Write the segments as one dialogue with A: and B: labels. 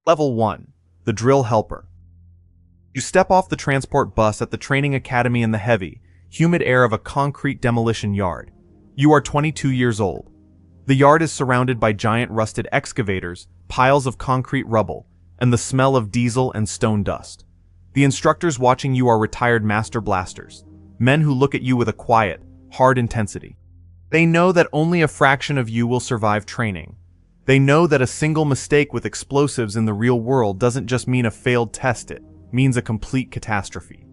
A: Level 1. The Drill Helper. You step off the transport bus at the training academy in the heavy, humid air of a concrete demolition yard. You are 22 years old. The yard is surrounded by giant rusted excavators, piles of concrete rubble, and the smell of diesel and stone dust. The instructors watching you are retired master blasters, men who look at you with a quiet, hard intensity. They know that only a fraction of you will survive training. They know that a single mistake with explosives in the real world doesn't just mean a failed test, it means a complete catastrophe.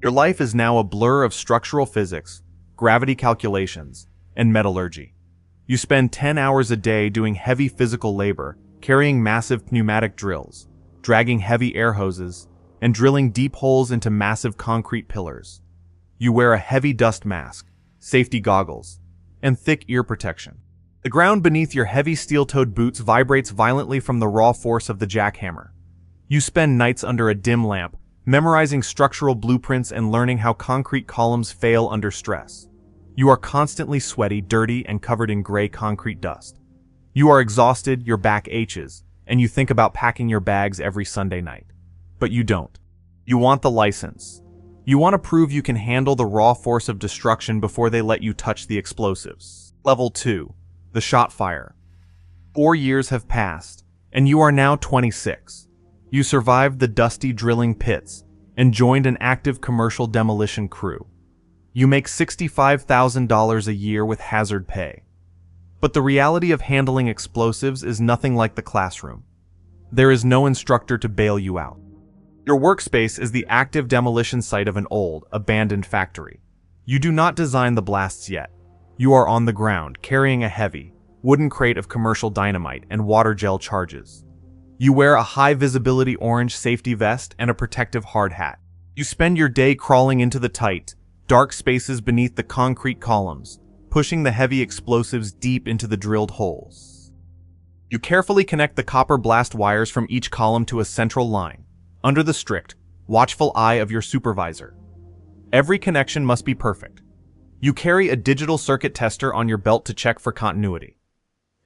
A: Your life is now a blur of structural physics, gravity calculations, and metallurgy. You spend 10 hours a day doing heavy physical labor, carrying massive pneumatic drills, dragging heavy air hoses, and drilling deep holes into massive concrete pillars. You wear a heavy dust mask, safety goggles, and thick ear protection. The ground beneath your heavy steel-toed boots vibrates violently from the raw force of the jackhammer. You spend nights under a dim lamp, memorizing structural blueprints and learning how concrete columns fail under stress. You are constantly sweaty, dirty, and covered in gray concrete dust. You are exhausted, your back aches, and you think about packing your bags every Sunday night. But you don't. You want the license. You want to prove you can handle the raw force of destruction before they let you touch the explosives. Level 2. The Shot Fire. 4 years have passed, and you are now 26. You survived the dusty drilling pits and joined an active commercial demolition crew. You make $65,000 a year with hazard pay. But the reality of handling explosives is nothing like the classroom. There is no instructor to bail you out. Your workspace is the active demolition site of an old, abandoned factory. You do not design the blasts yet. You are on the ground, carrying a heavy, wooden crate of commercial dynamite and water gel charges. You wear a high-visibility orange safety vest and a protective hard hat. You spend your day crawling into the tight, dark spaces beneath the concrete columns, pushing the heavy explosives deep into the drilled holes. You carefully connect the copper blast wires from each column to a central line, under the strict, watchful eye of your supervisor. Every connection must be perfect. You carry a digital circuit tester on your belt to check for continuity.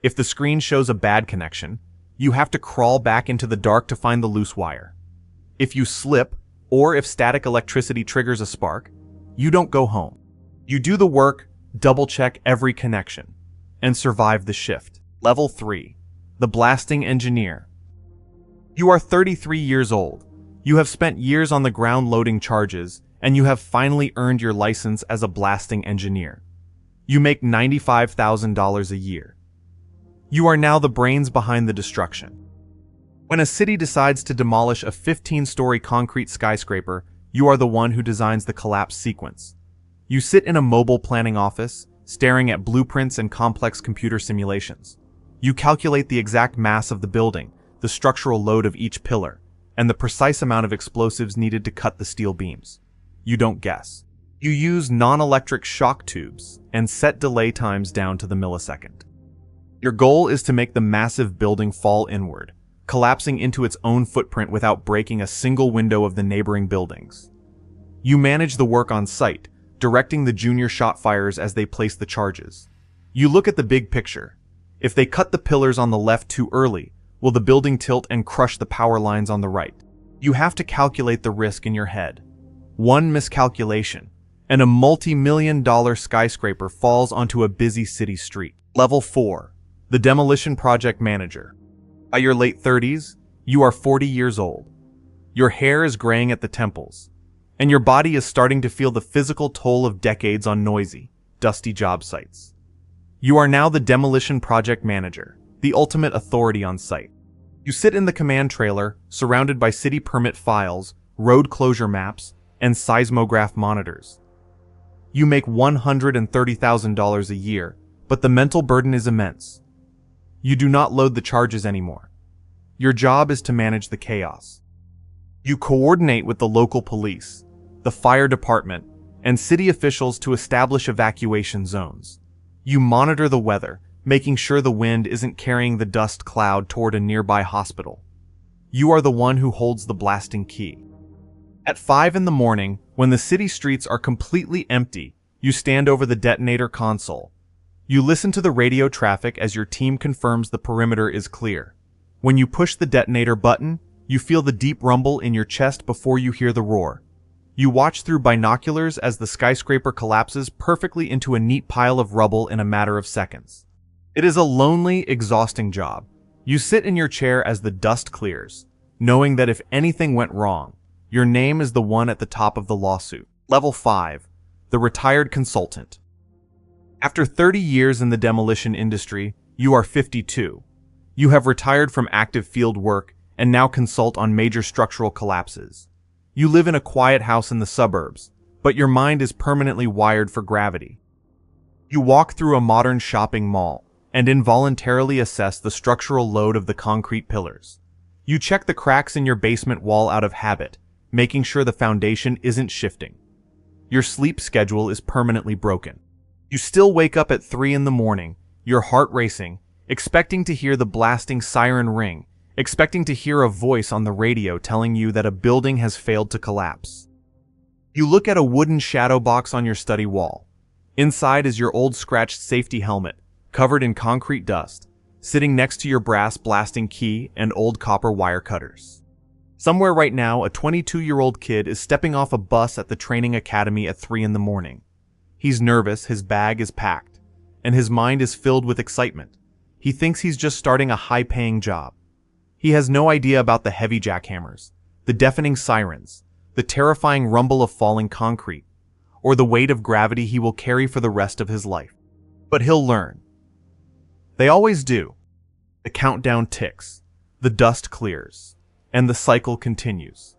A: If the screen shows a bad connection, you have to crawl back into the dark to find the loose wire. If you slip, or if static electricity triggers a spark, you don't go home. You do the work, double-check every connection, and survive the shift. Level 3. The Blasting Engineer. You are 33 years old. You have spent years on the ground loading charges, and you have finally earned your license as a blasting engineer. You make $95,000 a year. You are now the brains behind the destruction. When a city decides to demolish a 15-story concrete skyscraper, you are the one who designs the collapse sequence. You sit in a mobile planning office, staring at blueprints and complex computer simulations. You calculate the exact mass of the building, the structural load of each pillar, and the precise amount of explosives needed to cut the steel beams. You don't guess. You use non-electric shock tubes and set delay times down to the millisecond. Your goal is to make the massive building fall inward, collapsing into its own footprint without breaking a single window of the neighboring buildings. You manage the work on site, directing the junior shot firers as they place the charges. You look at the big picture. If they cut the pillars on the left too early, will the building tilt and crush the power lines on the right? You have to calculate the risk in your head. One miscalculation, and a multi-million-dollar skyscraper falls onto a busy city street. Level 4. The Demolition Project Manager. By your late 30s, you are 40 years old. Your hair is graying at the temples, and your body is starting to feel the physical toll of decades on noisy, dusty job sites. You are now the Demolition Project Manager, the ultimate authority on site. You sit in the command trailer, surrounded by city permit files, road closure maps, and seismograph monitors. You make $130,000 a year, but the mental burden is immense. You do not load the charges anymore. Your job is to manage the chaos. You coordinate with the local police, the fire department, and city officials to establish evacuation zones. You monitor the weather, making sure the wind isn't carrying the dust cloud toward a nearby hospital. You are the one who holds the blasting key. At 5 in the morning, when the city streets are completely empty, you stand over the detonator console. You listen to the radio traffic as your team confirms the perimeter is clear. When you push the detonator button, you feel the deep rumble in your chest before you hear the roar. You watch through binoculars as the skyscraper collapses perfectly into a neat pile of rubble in a matter of seconds. It is a lonely, exhausting job. You sit in your chair as the dust clears, knowing that if anything went wrong, your name is the one at the top of the lawsuit. Level 5. The Retired Consultant. After 30 years in the demolition industry, you are 52. You have retired from active field work and now consult on major structural collapses. You live in a quiet house in the suburbs, but your mind is permanently wired for gravity. You walk through a modern shopping mall and involuntarily assess the structural load of the concrete pillars. You check the cracks in your basement wall out of habit, making sure the foundation isn't shifting. Your sleep schedule is permanently broken. You still wake up at 3 in the morning, your heart racing, expecting to hear the blasting siren ring, expecting to hear a voice on the radio telling you that a building has failed to collapse. You look at a wooden shadow box on your study wall. Inside is your old scratched safety helmet, covered in concrete dust, sitting next to your brass blasting key and old copper wire cutters. Somewhere right now, a 22-year-old kid is stepping off a bus at the training academy at 3 in the morning. He's nervous, his bag is packed, and his mind is filled with excitement. He thinks he's just starting a high-paying job. He has no idea about the heavy jackhammers, the deafening sirens, the terrifying rumble of falling concrete, or the weight of gravity he will carry for the rest of his life. But he'll learn. They always do. The countdown ticks, the dust clears, and the cycle continues.